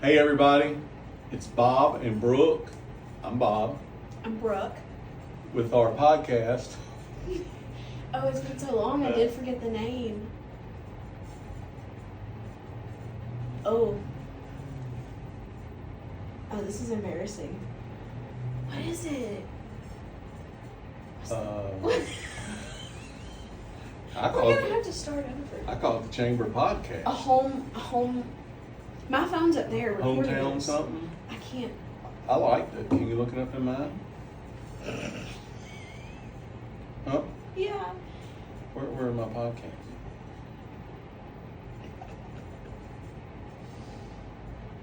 Hey everybody, it's Bob and Brooke. I'm Bob I'm Brooke. with our podcast. Oh, it's been so long, I did forget the name. Oh, this is embarrassing. What is it? What? I We're call gonna it, have to start over. I call it the Chamber Podcast. A home. My phone's up there recording Hometown this. something. I can't. I liked it. Can you look it up in mine? Huh? Yeah. Where are my podcasts?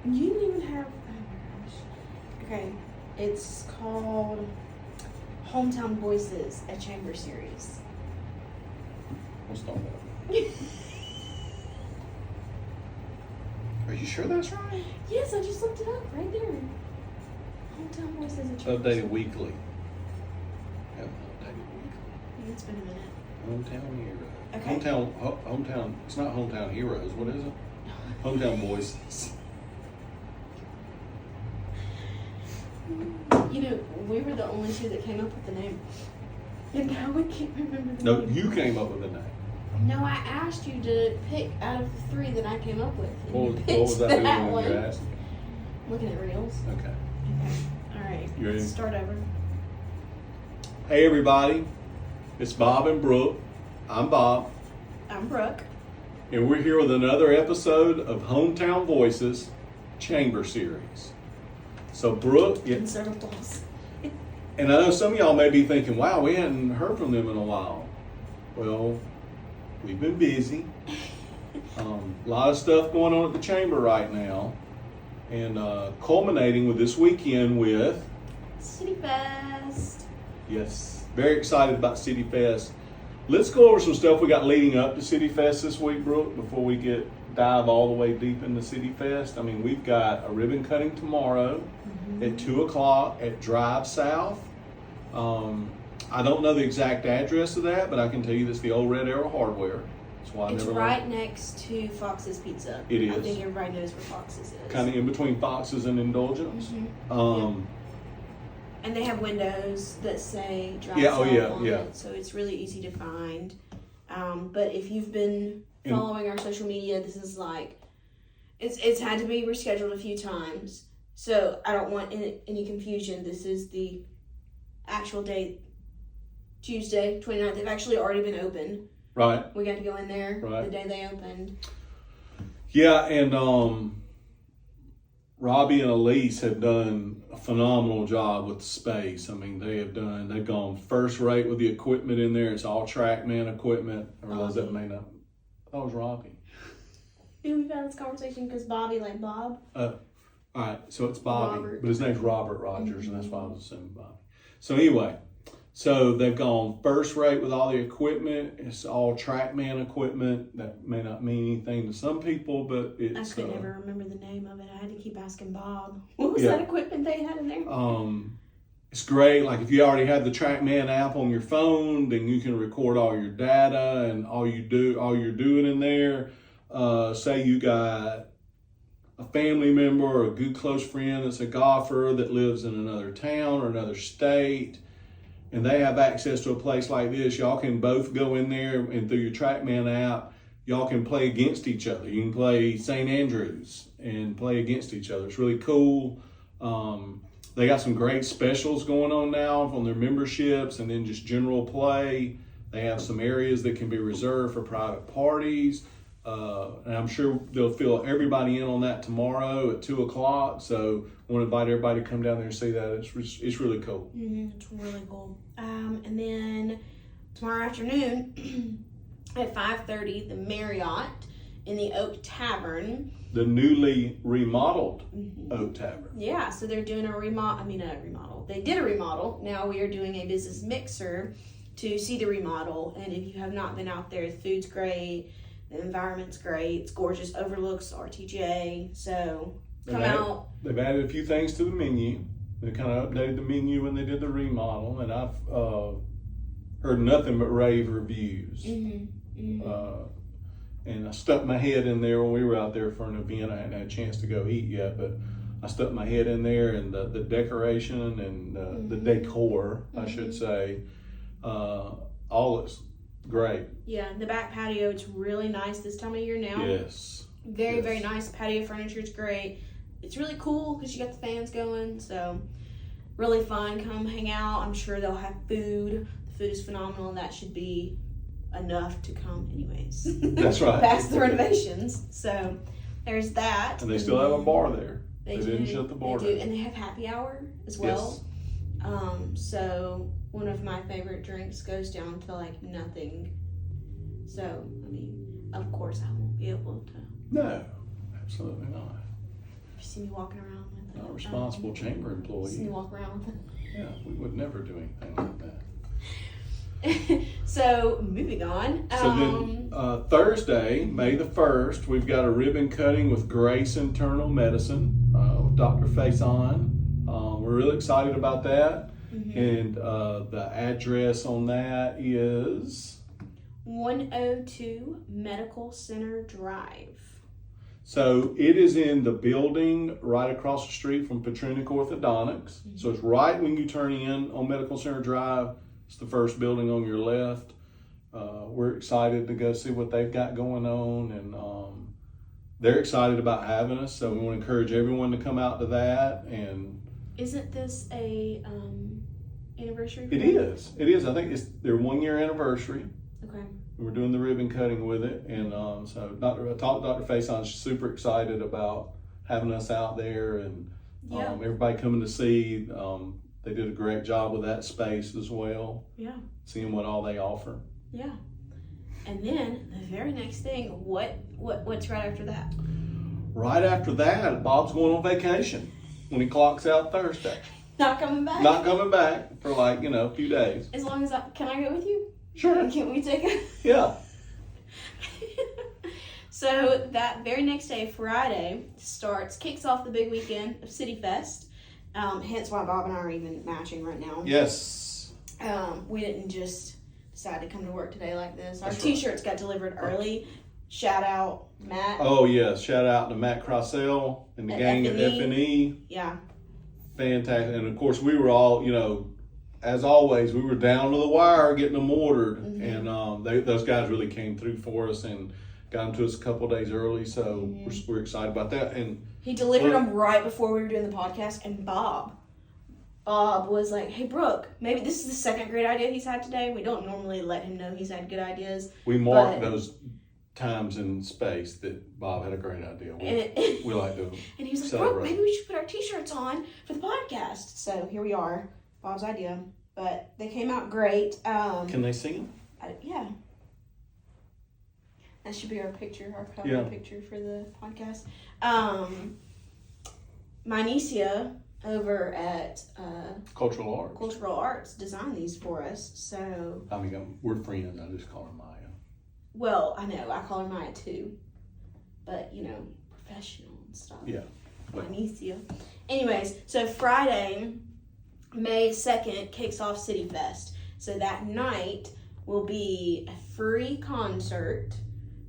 You didn't even have. Oh my gosh. Okay, it's called Hometown Voices, a chamber series. We'll start that. Are you sure that's right? Yes, I just looked it up right there. Hometown Voices, a chamber Updated series. weekly. Yeah, updated weekly. It's been a minute. Hometown Heroes. Okay. Hometown. It's not Hometown Heroes. What is it? Hometown Voices. You know, we were the only two that came up with the name. And now we can't remember the No, name. you came up with the name. No, I asked you to pick out of the three that I came up with. And you What picked was I doing that when you one. asked? Looking at reels. Okay. Okay. All right. You ready? Let's start over. Hey everybody, it's Bob and Brooke. I'm Bob, I'm Brooke. and we're here with another episode of Hometown Voices Chamber Series. So Brooke, Insert applause. and I know some of y'all may be thinking, wow, we hadn't heard from them in a while. Well, we've been busy. A lot of stuff going on at the Chamber right now, and culminating with this weekend with, CityFest. yes, very excited about CityFest. Let's go over some stuff we got leading up to CityFest this week, Brooke, before we dive all the way deep into CityFest. I mean, we've got a ribbon cutting tomorrow at 2 o'clock at Drive South. I don't know the exact address of that, but I can tell you that's the old Red Arrow Hardware. That's why I It's never right next to Fox's Pizza. It I is. think everybody knows where Fox's is. kind of in between Fox's and Indulgence. Mhm. And they have windows that say drive Yeah, oh south yeah, on yeah. it, so it's really easy to find. But if you've been And- following our social media, this is like, it's had to be rescheduled a few times. So I don't want any confusion. This is the actual date, Tuesday, 29th. They've actually already been open. Right. We got to go in there Right. the day they opened. Yeah, and Robbie and Elise have done a phenomenal job with the space. I mean, they've gone first rate with the equipment in there. It's all TrackMan equipment. I realize that may not. That was Robbie. Yeah, we've had this conversation because Bobby, like Bob. All right, so it's Bobby, Robert. but his name's Robert Rogers, and that's why I was assuming Bobby. So anyway, so they've gone first rate with all the equipment. It's all TrackMan equipment. That may not mean anything to some people, but it's. I could never remember the name of it. I had to keep asking Bob. What was Yeah. that equipment they had in there? It's great. Like if you already have the TrackMan app on your phone, then you can record all your data and all you're doing in there. Say you got a family member or a good close friend that's a golfer that lives in another town or another state, and they have access to a place like this. Y'all can both go in there, and through your TrackMan app, y'all can play against each other. You can play St. Andrews and play against each other. It's really cool. They got some great specials going on now on their memberships, and then just general play. They have some areas that can be reserved for private parties. And I'm sure they'll fill everybody in on that tomorrow at 2 o'clock. So I want to invite everybody to come down there and see that. It's really cool. It's really cool. And then tomorrow afternoon at 5:30, the Marriott in the Oak Tavern. The newly remodeled Oak Tavern. Yeah, so they're doing a remodel. They did a remodel. Now we are doing a business mixer to see the remodel. And if you have not been out there, the food's great. The environment's great. It's gorgeous. Overlooks RTJ. So come out. They've added a few things to the menu. They kind of updated the menu when they did the remodel, and I've heard nothing but rave reviews. And I stuck my head in there when we were out there for an event. I hadn't had a chance to go eat yet, but I stuck my head in there, and the decoration and the decor, I should say, all looks great. Yeah, the back patio, it's really nice this time of year now. Yes. Very nice. Patio furniture is great. It's really cool because you got the fans going, so really fun. Come hang out. I'm sure they'll have food. The food is phenomenal, and that should be enough to come anyways. That's right. Past the renovations. So there's that. And they still have a bar there. They didn't shut the bar down. down. And they have happy hour as well. Yes. So one of my favorite drinks goes down to like nothing. So, I mean, of course I won't be able to. No, absolutely not. You see me walking around with it. Not a responsible chamber You see me employee. walk around with it. Yeah, we would never do anything like that. So moving on. So then Thursday, May the 1st, we've got a ribbon cutting with Grace Internal Medicine with Dr. Faison. We're really excited about that. And the address on that is 102 Medical Center Drive. So it is in the building right across the street from Petrunic Orthodontics. So it's right when you turn in on Medical Center Drive. It's the first building on your left. We're excited to go see what they've got going on, and they're excited about having us. So we want to encourage everyone to come out to that. And isn't this a anniversary? it is. It is. I think it's their 1 year anniversary. Okay. We're doing the ribbon cutting with it, and so I talked to Dr. Faison. She's super excited about having us out there, and everybody coming to see. They did a great job with that space as well. Yeah. Seeing what all they offer. Yeah. And then the very next thing, what's right after that? Right after that, Bob's going on vacation when he clocks out Thursday. Not coming back. Not coming back for a few days. As long as can I go with you? Sure. Can we take a? Yeah. So that very next day, Friday, kicks off the big weekend of CityFest. Hence why Bob and I are even matching right now. Yes. We didn't just decide to come to work today like this. Our That's t-shirts got delivered early. Shout out Matt. Oh yes, shout out to Matt Crossell and the gang at F&E. Yeah. Fantastic. And of course we were all, as always, we were down to the wire getting them ordered. And those guys really came through for us and got them to us a couple days early. So we're excited about that. And he delivered them right before we were doing the podcast. And Bob was like, hey, Brooke, maybe this is the second great idea he's had today. We don't normally let him know he's had good ideas. We mark those times and space that Bob had a great idea. We like to and he was like, celebrate. Brooke, maybe we should put our t-shirts on for the podcast. So here we are. Bob's idea. But they came out great. Can they sing them? Yeah. That should be our picture, our cover picture for the podcast. Mynesia over at Cultural Arts designed these for us. So we're friends. I just call her Maya. Well, I know. I call her Maya too. But, professional and stuff. Yeah. Mynesia. Anyways, so Friday, May 2nd, kicks off CityFest. So that night will be a free concert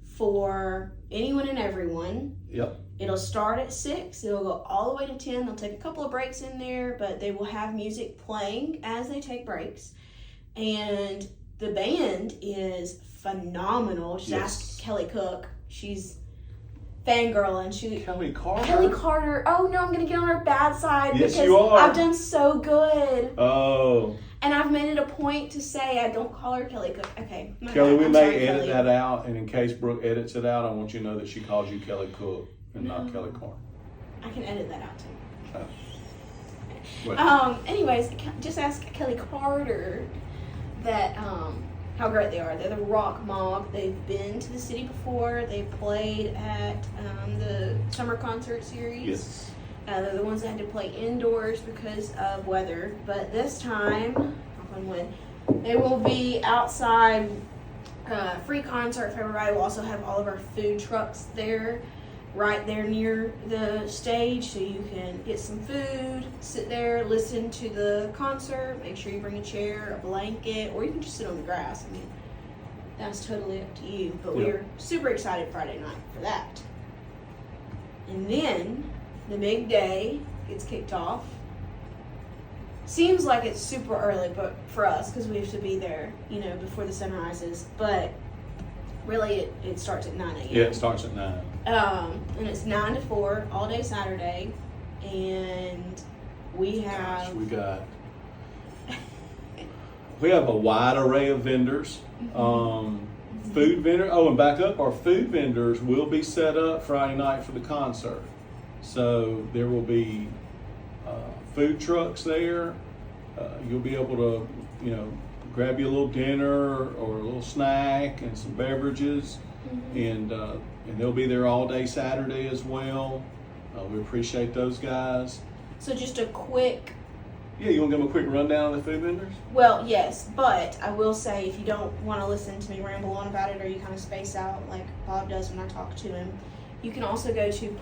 for anyone and everyone. Yep. It'll start at 6. It'll go all the way to 10. They'll take a couple of breaks in there, but they will have music playing as they take breaks. And the band is phenomenal. Just ask Kelly Cook. She's fangirling. Kelly Carter? Kelly Carter. Oh no, I'm going to get on her bad side yes, because you are. I've done so good. Oh. And I've made it a point to say I don't call her Kelly Cook. Okay. Kelly, we may edit that out, and in case Brooke edits it out, I want you to know that she calls you Kelly Cook and not Kelly Carter. I can edit that out too. Oh. Anyways, just ask Kelly Carter that how great they are. They're the rock mob. They've been to the city before. They played at the summer concert series. Yes. They're the ones that had to play indoors because of weather. But this time, they will be outside. Free concert for everybody. We'll also have all of our food trucks there, right there near the stage, so you can get some food, sit there, listen to the concert. Make sure you bring a chair, a blanket, or you can just sit on the grass. I mean, That's totally up to you. But Yeah. we're super excited Friday night for that. And then the big day gets kicked off. Seems like it's super early, but for us, because we have to be there, before the sun rises. But really, it starts at 9 a.m. Yeah, it starts at 9. And it's 9 to 4 all day Saturday, and we have we have a wide array of vendors. Food vendor. Oh, and back up, our food vendors will be set up Friday night for the concert. So there will be food trucks there. You'll be able to, grab you a little dinner or a little snack and some beverages, and they'll be there all day Saturday as well. We appreciate those guys. So just a quick. Yeah, you want to give them a quick rundown of the food vendors? Well, yes, but I will say if you don't want to listen to me ramble on about it, or you kind of space out like Bob does when I talk to him, you can also go to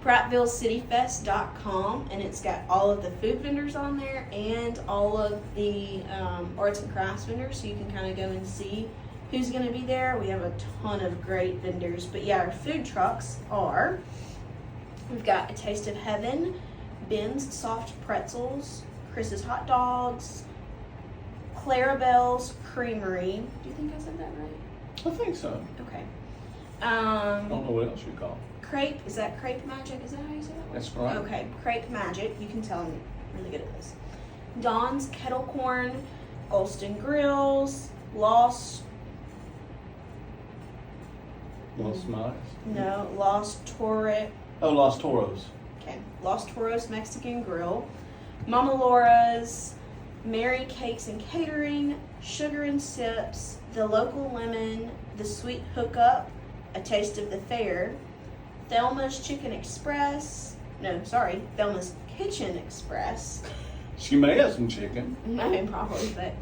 PrattvilleCityFest.com, and it's got all of the food vendors on there and all of the arts and crafts vendors, so you can kind of go and see who's going to be there. We have a ton of great vendors, but yeah, our food trucks are, we've got A Taste of Heaven, Ben's Soft Pretzels, Chris's Hot Dogs, Clarabelle's Creamery. Do you think I said that right? I think so. Okay. I don't know what else you call it. Crepe, is that Crepe Magic? Is that how you say that? That's right. Okay, Crepe Magic. You can tell I'm really good at this. Dawn's Kettle Corn, Golston Grills, Los Smiles? No, Los Torres. Oh, Los Toros. Okay, Los Toros Mexican Grill, Mama Laura's, Mary Cakes and Catering, Sugar and Sips, The Local Lemon, The Sweet Hookup, A Taste of the Fair, Thelma's Chicken Express. No, sorry, Thelma's Kitchen Express. She may have some chicken. I mean, probably, but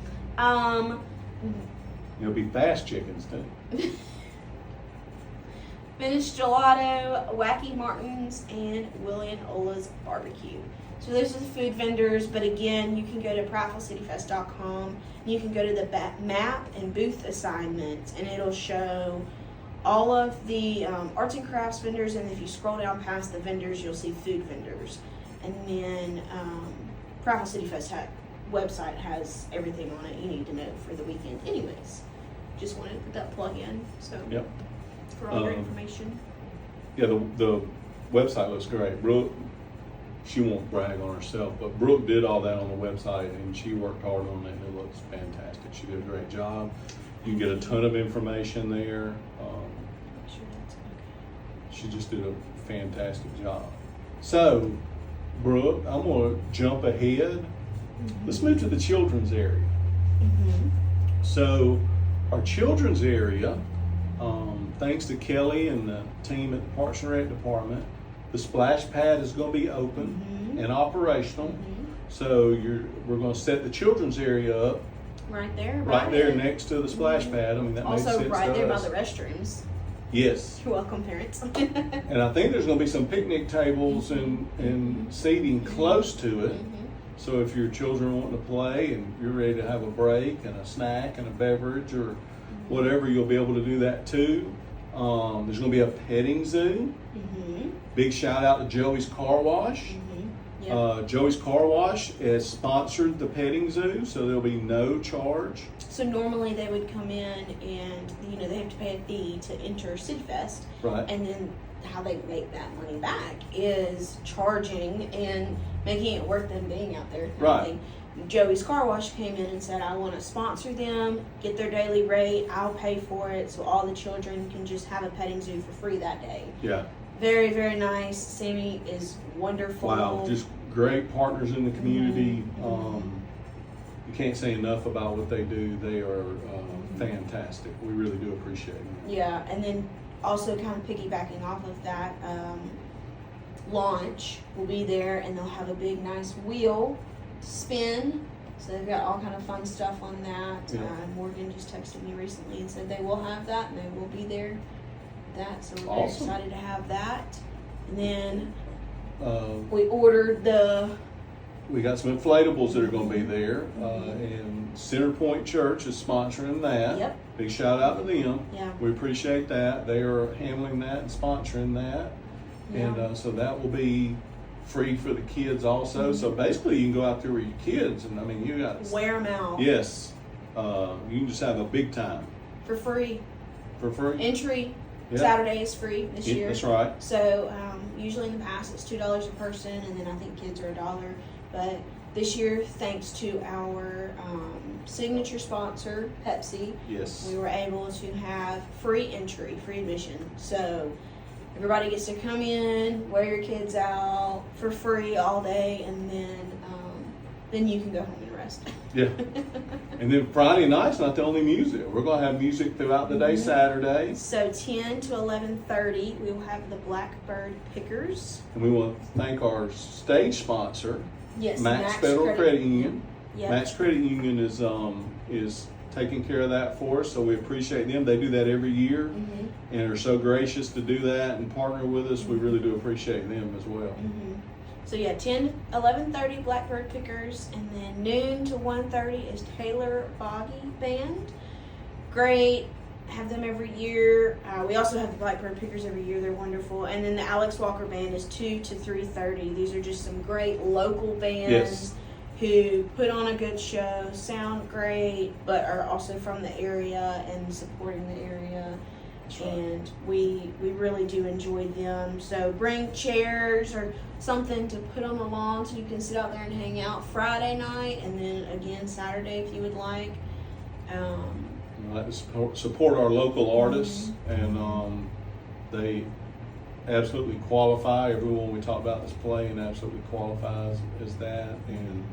It'll be fast chickens too. Finished Gelato, Wacky Martin's, and Willie and Ola's Barbecue. So those are the food vendors, but again, you can go to PrattvilleCityFest.com, and you can go to the map and booth assignments, and it'll show all of the arts and crafts vendors, and if you scroll down past the vendors, you'll see food vendors. And then Prattville City Fest website has everything on it you need to know for the weekend anyways. Just wanted to put that plug in, so. Yep. For all your information. Yeah, the website looks great. Brooke, she won't brag on herself, but Brooke did all that on the website, and she worked hard on it, and it looks fantastic. She did a great job. You can get a ton of information there. She just did a fantastic job. So, Brooke, I'm going to jump ahead. Let's move to the children's area. So, our children's area, thanks to Kelly and the team at the Parks and Rec Department, the splash pad is going to be open and operational. So we're going to set the children's area up right there next to the splash pad. I mean, that makes sense. Also, right there by us. the restrooms. Yes. You're welcome, parents. And I think there's going to be some picnic tables and seating close to it. So if your children want to play and you're ready to have a break and a snack and a beverage or whatever, you'll be able to do that too. There's going to be a petting zoo. Big shout out to Joey's Car Wash. Yep. Joey's Car Wash has sponsored the petting zoo, so there'll be no charge. So normally they would come in and they have to pay a fee to enter CityFest. Right. And then how they make that money back is charging and making it worth them being out there. Right. Joey's Car Wash came in and said, I want to sponsor them, get their daily rate, I'll pay for it, so all the children can just have a petting zoo for free that day. Yeah. Very, very nice. Sammy is wonderful. Wow, just great partners in the community. You can't say enough about what they do. They are fantastic. We really do appreciate it. Yeah, and then also kind of piggybacking off of that, launch will be there, and they'll have a big, nice wheel spin. So they've got all kind of fun stuff on that. Yeah. Morgan just texted me recently and said they will have that, and they will be there. So we're Awesome. very excited to have that. And then Uh, we ordered the We got some inflatables that are going to be there, and Center Point Church is sponsoring that. Yep. Big shout out to them. Yeah. We appreciate that. They are handling that and sponsoring that, Yeah. and so that will be free for the kids also. So basically, you can go out there with your kids, and I mean, you got Wear them out. yes, you can just have a big time For free. for free. Entry Yeah. Saturday is free this Yeah, year. that's right. So usually in the past it's $2 a person, and then I think kids are $1. But this year, thanks to our signature sponsor, Pepsi, Yes. we were able to have free entry, free admission. So everybody gets to come in, wear your kids out for free all day, and then you can go home and rest. Yeah. And then Friday night's not the only music. We're going to have music throughout the day Saturday. So 10 to 11:30, we will have the Blackbird Pickers. And we want to thank our stage sponsor, Yes, Max Federal Credit Union. Yep. Max Credit Union is taking care of that for us, so we appreciate them. They do that every year and are so gracious to do that and partner with us. We really do appreciate them as well. So yeah, 10 to 11:30 Blackbird Pickers, and then noon to 1:30 is Taylor Boggy Band. Great, have them every year. We also have the Blackbird Pickers every year. They're wonderful. And then the Alex Walker Band is 2 to 3:30. These are just some great local bands. Yes. Who put on a good show, sound great, but are also from the area and supporting the area. That's right. And we really do enjoy them. So bring chairs or something to put on the lawn so you can sit out there and hang out Friday night, and then again Saturday if you would like. We like to support our local artists, and they absolutely qualify. Everyone we talk about this playing absolutely qualifies as that, and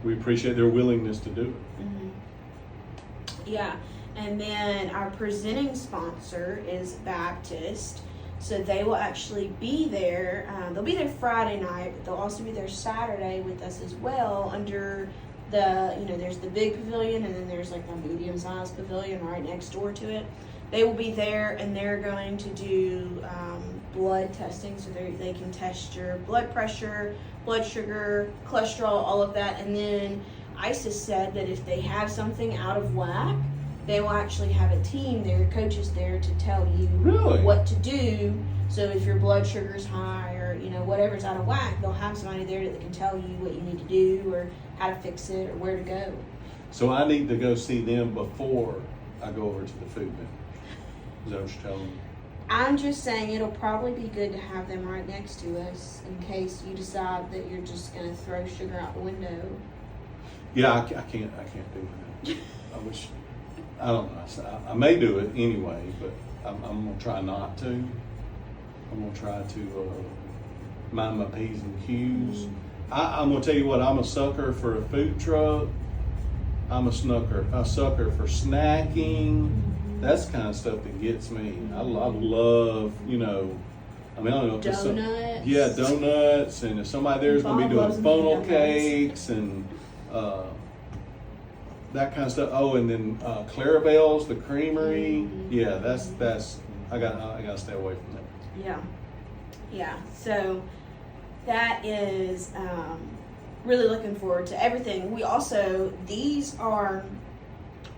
we appreciate their willingness to do it. Yeah, and then our presenting sponsor is Baptist, so they will actually be there. They'll be there Friday night, but they'll also be there Saturday with us as well. Under there's the big pavilion, and then there's like a medium-sized pavilion right next door to it. They will be there, and they're going to do blood testing, so they can test your blood pressure, blood sugar, cholesterol, all of that. And then ISIS said that if they have something out of whack, they will actually have a team there, coaches there, to tell you Really? what to do. So if your blood sugar's high or whatever's out of whack, they'll have somebody there that can tell you what you need to do or how to fix it or where to go. So I need to go see them before I go over to the food vendor. Is that what you're telling me? I'm just saying it'll probably be good to have them right next to us in case you decide that you're just going to throw sugar out the window. Yeah, I can't do that. I don't know. I may do it anyway, but I'm going to try not to. I'm going to try to mind my P's and Q's. I'm going to tell you what, I'm a sucker for a food truck. I'm a sucker for snacking. That's the kind of stuff that gets me. I love, I don't know. Donuts. Yeah, donuts. And if somebody there's going to be doing funnel cakes and that kind of stuff. Oh, and then Clarabelle's, the creamery. Yeah, that's. I got to stay away from that. Yeah. So that is really looking forward to everything. We also, these are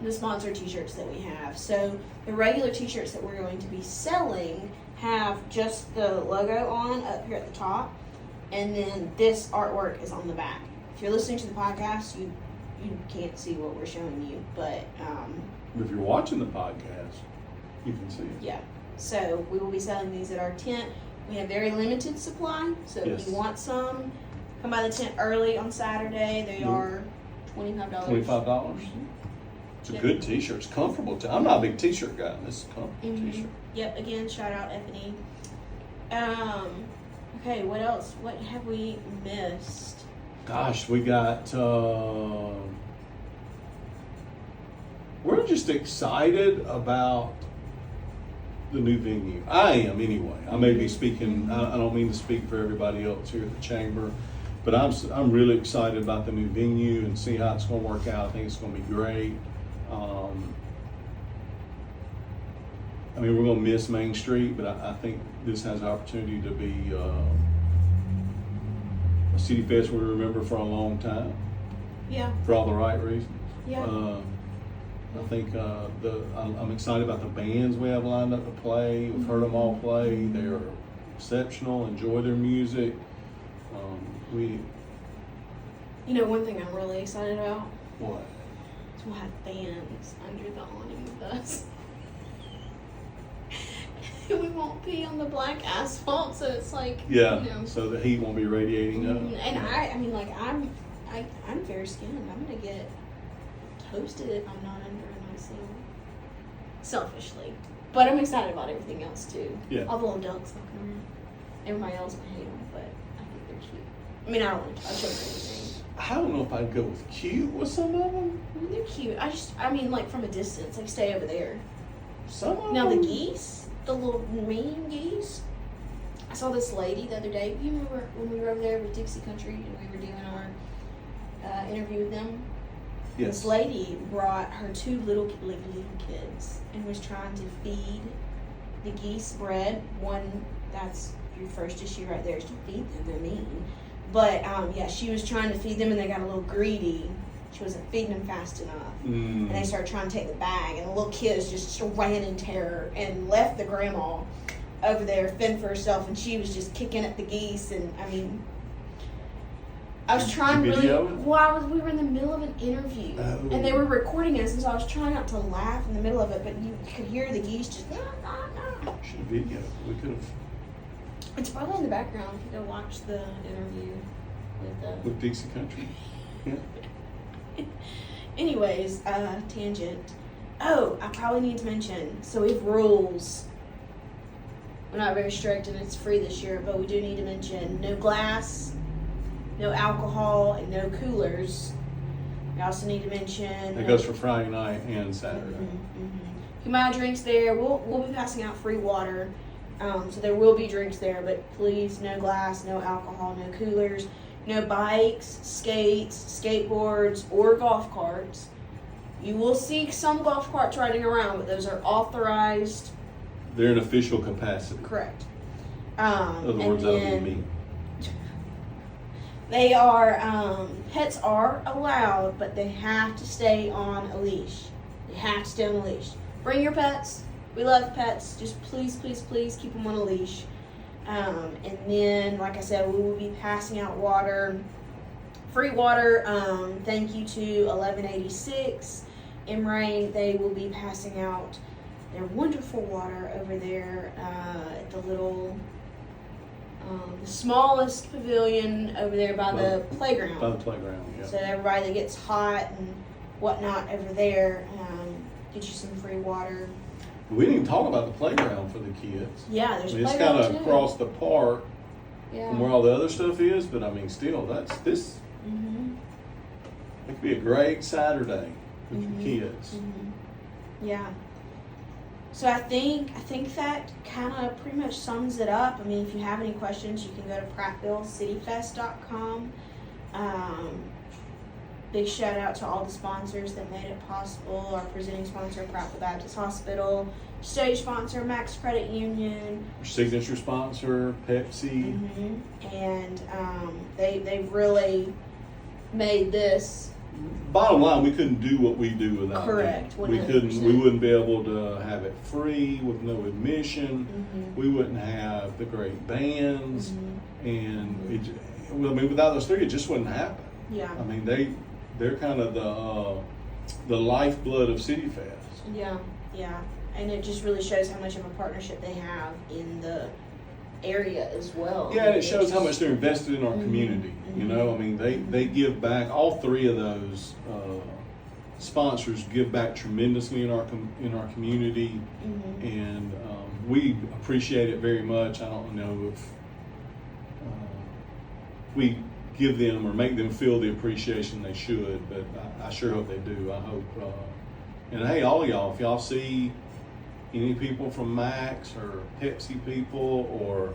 the sponsor t-shirts that we have. So the regular t-shirts that we're going to be selling have just the logo on up here at the top, and then this artwork is on the back. If you're listening to the podcast, you can't see what we're showing you, but if you're watching the podcast, you can see it. yeah. So we will be selling these at our tent. We have very limited supply, so Yes. if you want some, come by the tent early on Saturday. They are $25. $25. It's a good t-shirt. It's comfortable. I'm not a big t-shirt guy. This is a comfortable t-shirt. Yep. Again, shout out Effany. Okay. What else? What have we missed? Gosh, we got. We're just excited about the new venue. I am anyway. I may be speaking. I don't mean to speak for everybody else here at the chamber, but I'm really excited about the new venue and see how it's going to work out. I think it's going to be great. We're going to miss Main Street, but I think this has the opportunity to be a CityFest we remember for a long time Yeah. for all the right reasons. Yeah. I think I'm excited about the bands we have lined up to play. We've heard them all play. They are exceptional. Enjoy their music. One thing I'm really excited about What? is we'll have fans under the awning with us. We won't be on the black asphalt, so it's like So the heat won't be radiating up. And I'm fair skinned. I'm gonna get toasted if I'm not under an IC. Selfishly, but I'm excited about everything else too. Yeah. All the little dogs walking around. Everybody else might hate them, but I think they're cute. I mean, I don't want to touch them or anything. I don't know if I'd go with cute with some of them. I mean, they're cute. I mean, like from a distance, like stay over there. Some of Now them. the geese, the little mean geese. I saw this lady the other day. You remember when we were over there with Dixie Country and we were doing our interview with them? Yes. This lady brought her two little kids and was trying to feed the geese bread. One, that's your first issue right there, is to feed them. They're mean. But she was trying to feed them and they got a little greedy. She wasn't feeding them fast enough. And they started trying to take the bag, and the little kids just ran in terror and left the grandma over there fend for herself, and she was just kicking at the geese. And I mean, I was trying Did you really video it? well. We were in the middle of an interview, and they were recording us, and so I was trying not to laugh in the middle of it, but you could hear the geese just. Should have videoed. We could have. It's probably in the background if you go watch the interview With Dixie Country. Yeah. Anyways, tangent. Oh, I probably need to mention, so we have rules. We're not very strict and it's free this year, but we do need to mention no glass, no alcohol, and no coolers. We also need to mention... It goes for Friday night and Saturday. You can buy drinks there. We'll be passing out free water. So there will be drinks there, but please, no glass, no alcohol, no coolers. No bikes, skates, skateboards, or golf carts. You will see some golf carts riding around, but those are authorized. They're in official capacity. Correct. In other words, that would be me. They are, pets are allowed, but they have to stay on a leash. They have to stay on a leash. Bring your pets. We love pets. Just please, please, please keep them on a leash. And then, like I said, we will be passing out water, free water. Thank you to 1186 Rain. They will be passing out their wonderful water over there at the little, the smallest pavilion over there by the playground. By the playground, yeah. So everybody that gets hot and whatnot over there, get you some free water. We didn't even talk about the playground for the kids. Yeah, there's a It's playground kind of too. across the park from where all the other stuff is, but I mean, still, that's this. It could be a great Saturday with your kids. Yeah. So I think that kind of pretty much sums it up. I mean, if you have any questions, you can go to prattvillecityfest.com. Big shout out to all the sponsors that made it possible. Our presenting sponsor, Prattville Baptist Hospital. Stage sponsor, Max Credit Union. Our signature sponsor, Pepsi. And they've really made this. Bottom line, we couldn't do what we do without Correct, them. We 100%. We wouldn't be able to have it free with no admission. We wouldn't have the great bands, and I mean, without those three, it just wouldn't happen. Yeah. I mean, they're kind of the lifeblood of CityFest. Yeah, and it just really shows how much of a partnership they have in the area as well. Yeah, and it shows how much they're invested in our community. You know, I mean, they give back. All three of those sponsors give back tremendously in our community, and we appreciate it very much. I don't know if we give them or make them feel the appreciation they should, but I sure hope they do. I hope. And hey, all y'all, if y'all see any people from Max or Pepsi people or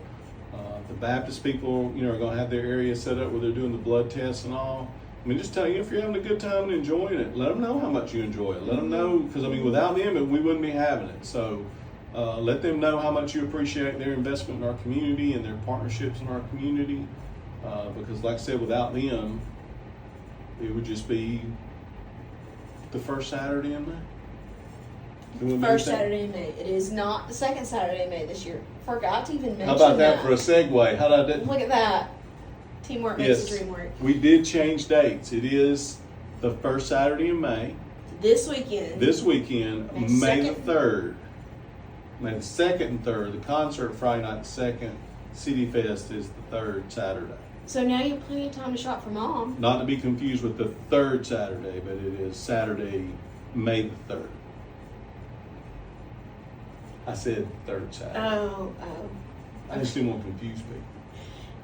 the Baptist people, you know, are going to have their area set up where they're doing the blood tests and all. I mean, just tell you, if you're having a good time and enjoying it, let them know how much you enjoy it. Let them know, because I mean, without them, we wouldn't be having it. So let them know how much you appreciate their investment in our community and their partnerships in our community. because like I said, without them, it would just be the first Saturday in May. First Saturday in May. It is not the second Saturday in May this year. Forgot to even mention How about that for a segue? How did I do? Look at that. Teamwork makes the dream work. We did change dates. It is the first Saturday in May. This weekend. May the 3rd. May the 2nd and 3rd. The concert Friday night, 2nd. CityFest is the 3rd Saturday. So now you have plenty of time to shop for Mom. Not to be confused with the 3rd Saturday, but it is Saturday, May the 3rd. I said 3rd Saturday. Oh. I just didn't want to confuse people.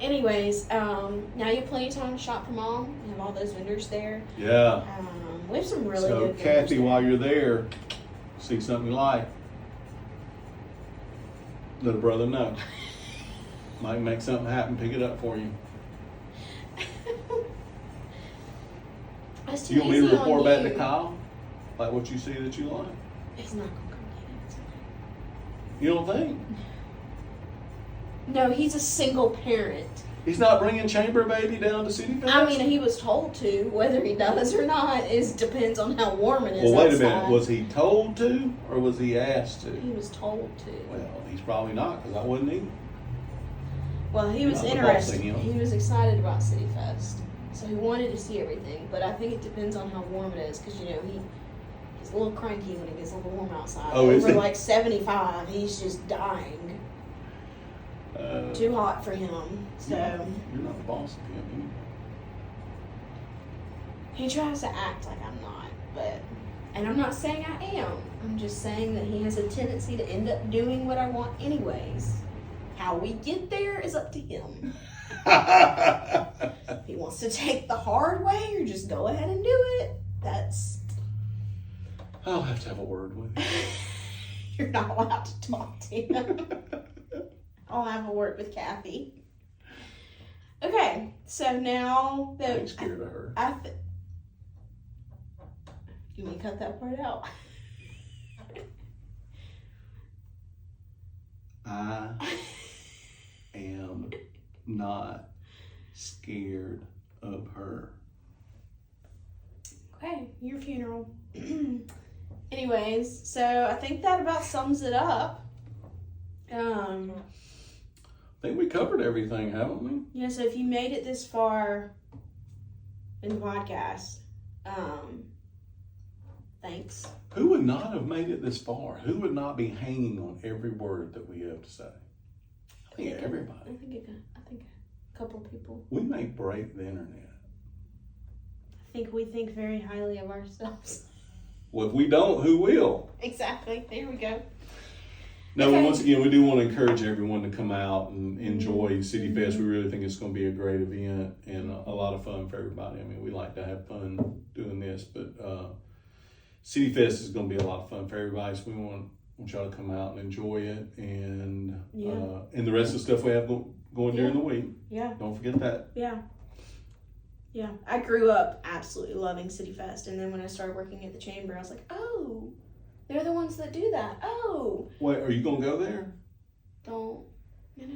Anyways, now you have plenty of time to shop for Mom. You have all those vendors there. Yeah. We have some really So, good vendors Kathy, there. while you're there, see something you like, let a brother know. Might make something happen, pick it up for you. That's Do you want me too to easy report on back you. to Kyle? Like what you see that you like? He's not going to come get it. It's okay. You don't think? No, he's a single parent. He's not bringing Chamber Baby down to CityFest? I mean, he was told to. Whether he does or not depends on how warm it is Well, wait outside. a minute. Was he told to or was he asked to? He was told to. Well, he's probably not because I wouldn't either. Well, he was Not the boss interested. of him. He was excited about CityFest. So he wanted to see everything. But I think it depends on how warm it is because, he's a little cranky when it gets a little warm outside. Oh, is Over he? like 75, he's just dying. Too hot for him. So You're not the boss of him anyway. he tries to act like I'm not. And I'm not saying I am. I'm just saying that he has a tendency to end up doing what I want anyways. How we get there is up to him. If he wants to take the hard way or just go ahead and do it, I'll have to have a word with him. you're not allowed to talk to him. I'll have a word with Kathy. Okay, so now I ain't scared of her. You want me to cut that part out? I am not scared of her. Okay, your funeral. Anyways, so I think that about sums it up. I think we covered everything, haven't we? Yeah, so if you made it this far in the podcast, thanks. Who would not have made it this far? Who would not be hanging on every word that we have to say? I think everybody. I think a couple of people. We may break the internet. I think we think very highly of ourselves. Well, if we don't, who will? Exactly. There we go. No, Okay. once again, we do want to encourage everyone to come out and enjoy CityFest. We really think it's going to be a great event and a lot of fun for everybody. I mean, we like to have fun doing this, but CityFest is going to be a lot of fun for everybody. So we want y'all to come out and enjoy it, and the rest of the stuff we have going during the week. Yeah. Don't forget that. Yeah. Yeah. I grew up absolutely loving CityFest, and then when I started working at the chamber, I was like, oh, they're the ones that do that. Oh. Wait, are you going to go there? Don't. No.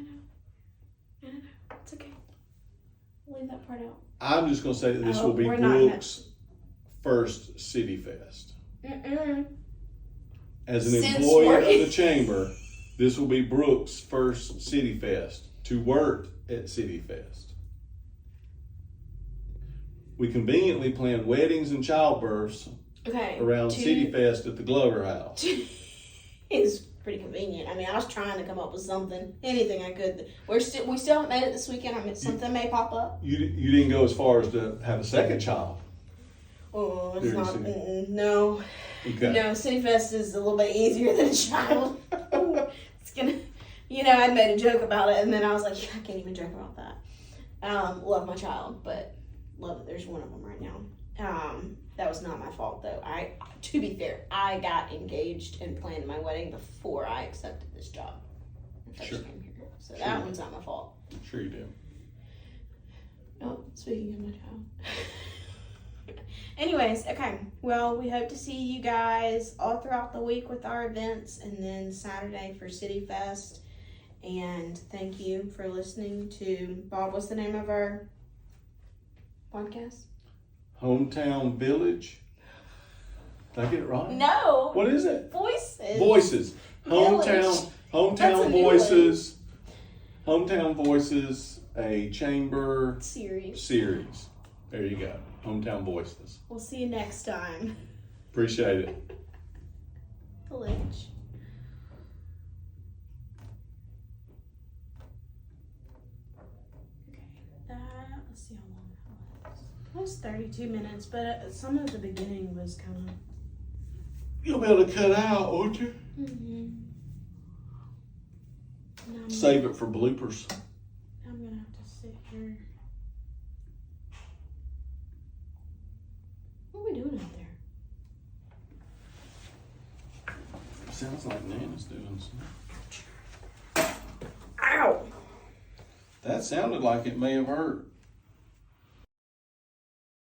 It's okay. Leave that part out. I'm just going to say that this will be we're not Brooke's first CityFest. As an Since employee working- of the chamber, this will be Brooke's first CityFest to work at CityFest. We conveniently plan weddings and childbirths around CityFest at the Glover House. It's pretty convenient. I mean, I was trying to come up with something, anything I could. We still haven't made it this weekend. I mean, something may pop up. You didn't go as far as to have a second child. Oh, it's During not. City- No. Okay. No, CityFest is a little bit easier than a child. It's gonna, I made a joke about it, and then I was like, I can't even joke about that. Love my child, but love that there's one of them right now. That was not my fault, though. To be fair, I got engaged and planned my wedding before I accepted this job. I Sure. just came here, so Sure. that one's not my fault. Sure you do. Oh, speaking of my child. Anyways, okay. Well, we hope to see you guys all throughout the week with our events, and then Saturday for CityFest. And thank you for listening to Bob. What's the name of our podcast? Hometown Village. Did I get it right? No. What is it? Voices. Voices. Village. Hometown That's a new Voices. Hometown Voices, a chamber series. There you go. Hometown Voices. We'll see you next time. Appreciate it. Village. Okay, let's see how long that was. That was 32 minutes, but some of the beginning was kind of. You'll be able to cut out, won't you? Save it for bloopers. I'm gonna have to sit here. What are we doing out there? Sounds like Nana's doing something. Ow! That sounded like it may have hurt.